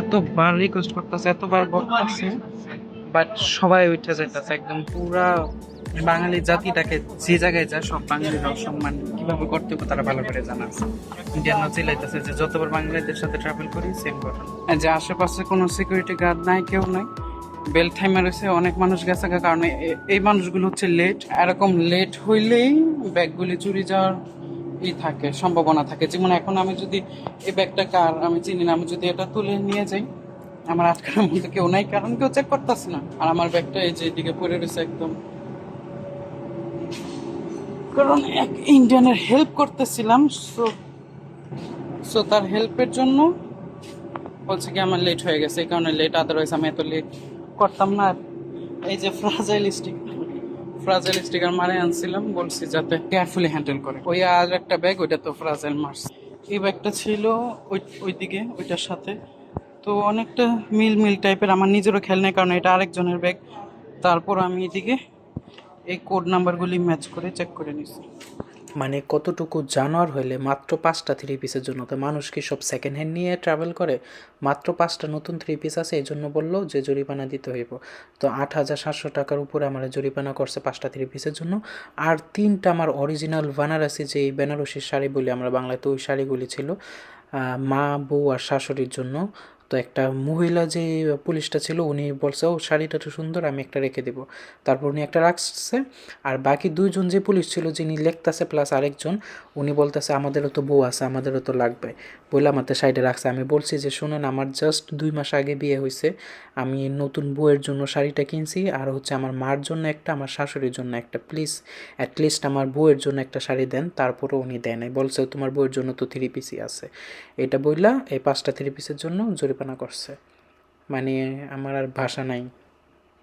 এতবার রিকোয়েস্ট করতেছে, এতবার বলতেছে, বাট সবাই উঠে যাইতেছে একদম পুরা বাঙালি জাতিটাকে যে জায়গায় যায় সব বাঙালির অসম্মান কিভাবে করতে হবে তারা ভালো করে জানা আছে। ইন্ডিয়ানরা চিল্লাইতেছে যে যতবার বাঙালিদের সাথে ট্রাভেল করি সেম ঘটনা, যে আশেপাশে কোনো সিকিউরিটি গার্ড নাই, কেউ নাই, বেল থাইমা রয়েছে, অনেক মানুষ গেছে কারণ এই মানুষগুলো হচ্ছে লেট, এরকম লেট হইলেই ব্যাগগুলি চুরি যাওয়ার থাকে, সম্ভাবনা থাকে। যেমন এখন আমি যদি এই ব্যাগটা কার আমি চিনি না, আমি যদি এটা তুলে নিয়ে যাই, আমার আটকানোর মধ্যে কেউ নাই, কারণ কেউ চেক করতেছে না। আর আমার ব্যাগটা এই যে এদিকে পড়ে রয়েছে একদম, কারণ এক ইন্ডিয়ানের হেল্প করতেছিলাম, সো সো তার হেল্পের জন্য বলছে কি আমার লেট হয়ে গেছে, এই কারণে লেট, আদারওয়াইজ আমি এত লেট করতাম না। আর এই যে ফ্রাজাইল স্টিকার মারে আনছিলাম, বলছি যাতে কেয়ারফুলি হ্যান্ডেল করে। ওই আর একটা ব্যাগ, ওইটা তো ফ্রাজাইল মার্স, এই ব্যাগটা ছিল ওইদিকে ওইটার সাথে, তো অনেকটা মিল টাইপের। আমার নিজেরও খেয়াল নেই কারণ এটা আরেকজনের ব্যাগ। তারপর আমি এদিকে এই কোড নাম্বারগুলি ম্যাচ করে চেক করে নিছি। মানে কতটুকু জানোয়ার হইলে মাত্র 5টা 3 পিসের জন্য, তো মানুষ কি সব সেকেন্ড হ্যান্ড নিয়ে ট্রাভেল করে? মাত্র 5টা নতুন 3 পিস আছে, এই জন্য বললো যে জরিমানা দিতে হইব। তো 8,700 টাকার উপরে আমার জরিমানা করছে 5টা 3 পিসের জন্য। আর 3টা আমার অরিজিনাল বানারসি, যে এই বেনারসির শাড়ি বলি আমরা বাংলায়, তো ওই শাড়িগুলি ছিল মা, বউ আর শাশুড়ির জন্য। তো একটা মহিলা যে পুলিশটা ছিল উনি বলছে ও শাড়িটা তো সুন্দর, আমি একটা রেখে দেবো। তারপর উনি একটা রাখছে। আর বাকি 2জন যে পুলিশ ছিল, যিনি লেখতাছে প্লাস আরেকজন, উনি বলতেছে আমাদেরও তো বউ আছে, আমাদেরও তো লাগবে, বলে আমাদের সাইডে রাখছে। আমি বলছি যে শুনেন, আমার জাস্ট 2 মাস আগে বিয়ে হয়েছে, আমি নতুন বউয়ের জন্য শাড়িটা কিনছি, আর হচ্ছে আমার মার জন্য একটা, আমার শাশুড়ির জন্য একটা, প্লিজ অ্যাটলিস্ট আমার বউয়ের জন্য একটা শাড়ি দেন। তারপরেও উনি দেয় নাই, বলছে তোমার বউয়ের জন্য তো 3 পিসই আছে। এটা বললা এই 5টা 3 পিসের জন্য জরিমানা করছে। মানে আমার আর ভাষা নাই।